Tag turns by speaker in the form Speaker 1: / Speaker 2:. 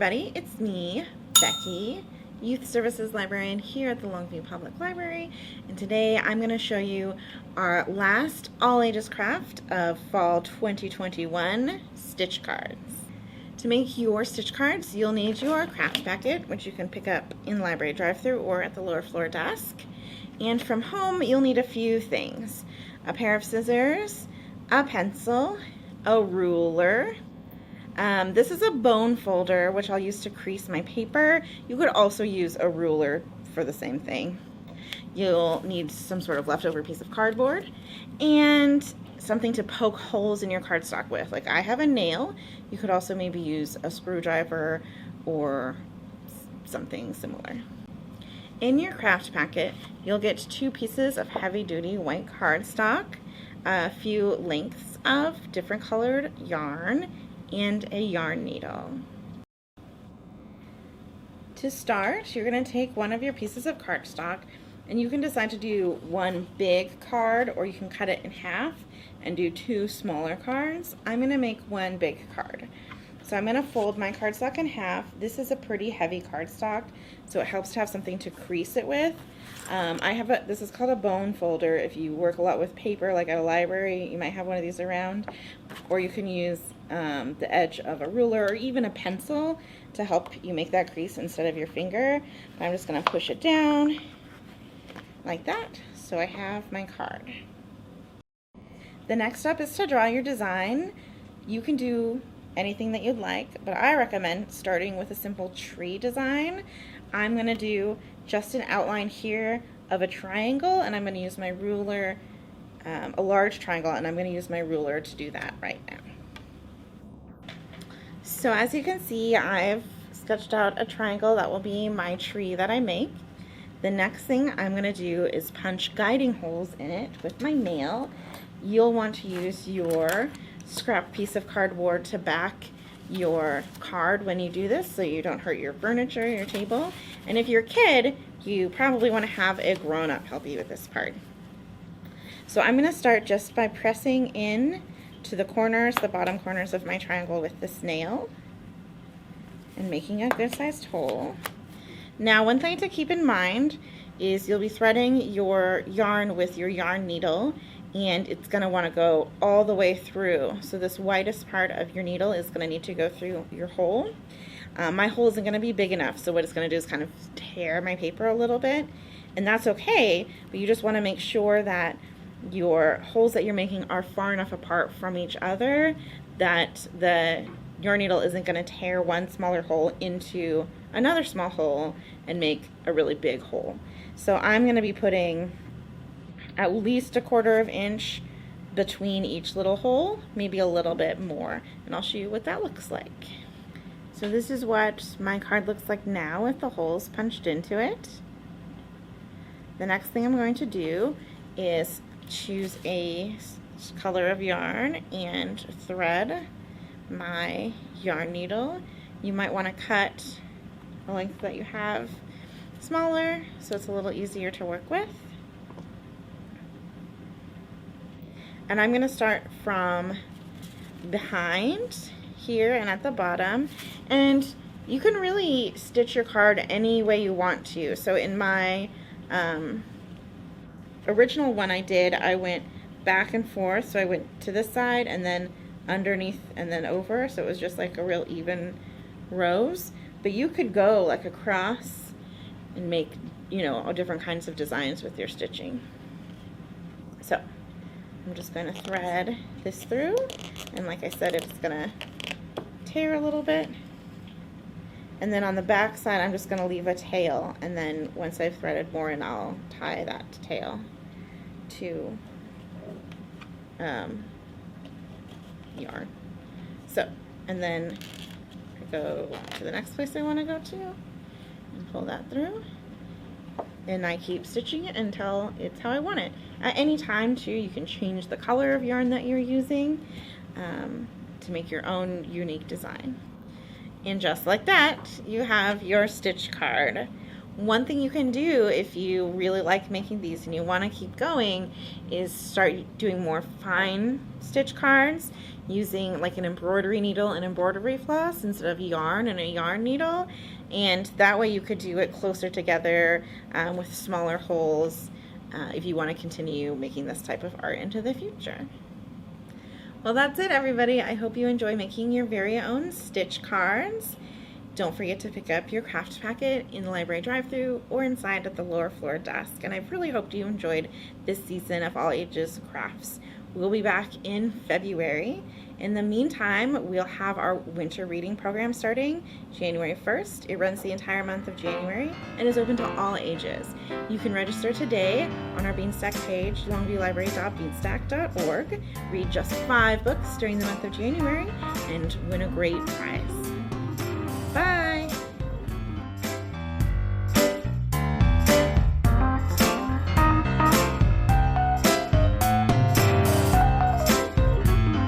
Speaker 1: everybody, it's me, Becky, Youth Services Librarian here at the Longview Public Library, and today I'm going to show you our last all-ages craft of Fall 2021 stitch cards. To make your stitch cards, you'll need your craft packet, which you can pick up in library drive-thru or at the lower floor desk. And from home, you'll need a few things: a pair of scissors, a pencil, a ruler. This is a bone folder, which I'll use to crease my paper. You could also use a ruler for the same thing. You'll need some sort of leftover piece of cardboard and something to poke holes in your cardstock with. Like I have a nail. You could also maybe use a screwdriver or something similar. In your craft packet, you'll get 2 pieces of heavy-duty white cardstock, a few lengths of different colored yarn, and a yarn needle. To start, you're going to take one of your pieces of cardstock, and you can decide to do one big card, or you can cut it in half and do 2 smaller cards. I'm going to make one big card. So I'm going to fold my cardstock in half. This is a pretty heavy cardstock, so it helps to have something to crease it with. This is called a bone folder. If you work a lot with paper, like at a library, you might have one of these around. Or you can use the edge of a ruler or even a pencil to help you make that crease instead of your finger. But I'm just going to push it down like that, so I have my card. The next step is to draw your design. You can do anything that you'd like, but I recommend starting with a simple tree design. I'm going to do just an outline here of a triangle, and I'm going to use my ruler, a large triangle, and I'm going to use my ruler to do that right now. So as you can see, I've sketched out a triangle that will be my tree that I make. The next thing I'm going to do is punch guiding holes in it with my nail. You'll want to use your scrap piece of cardboard to back your card when you do this, so you don't hurt your furniture, your table. And if you're a kid, you probably want to have a grown-up help you with this part. So I'm going to start just by pressing in to the corners, the bottom corners of my triangle with this nail and making a good sized hole. Now, one thing to keep in mind is you'll be threading your yarn with your yarn needle, and it's going to want to go all the way through. So this widest part of your needle is going to need to go through your hole. My hole isn't going to be big enough, so what it's going to do is kind of tear my paper a little bit, and that's okay, but you just want to make sure that your holes that you're making are far enough apart from each other that the yarn needle isn't going to tear one smaller hole into another small hole and make a really big hole. So I'm going to be putting at least 1/4 inch between each little hole, maybe a little bit more, and I'll show you what that looks like. So this is what my card looks like now with the holes punched into it. The next thing I'm going to do is choose a color of yarn and thread my yarn needle. You might want to cut the length that you have smaller so it's a little easier to work with. And I'm going to start from behind here and at the bottom, and you can really stitch your card any way you want to. So in my original one I went back and forth, so I went to this side and then underneath and then over, so it was just like a real even rows. But you could go like across and make, you know, all different kinds of designs with your stitching. So I'm just going to thread this through, and like I said, it's going to tear a little bit. And then on the back side, I'm just going to leave a tail, and then once I've threaded more in, I'll tie that tail to yarn. So, and then I go to the next place I want to go to and pull that through. And I keep stitching it until it's how I want it. At any time, too, you can change the color of yarn that you're using to make your own unique design. And just like that, you have your stitch card. One thing you can do if you really like making these and you want to keep going is start doing more fine stitch cards using like an embroidery needle and embroidery floss instead of yarn and a yarn needle, and that way you could do it closer together with smaller holes if you want to continue making this type of art into the future. Well, that's it, everybody. I hope you enjoy making your very own stitch cards. Don't forget to pick up your craft packet in the library drive-thru or inside at the lower floor desk. And I really hope you enjoyed this season of All Ages Crafts. We'll be back in February. In the meantime, we'll have our winter reading program starting January 1st. It runs the entire month of January and is open to all ages. You can register today on our Beanstack page, longviewlibrary.beanstack.org. Read just 5 books during the month of January and win a great prize. Bye!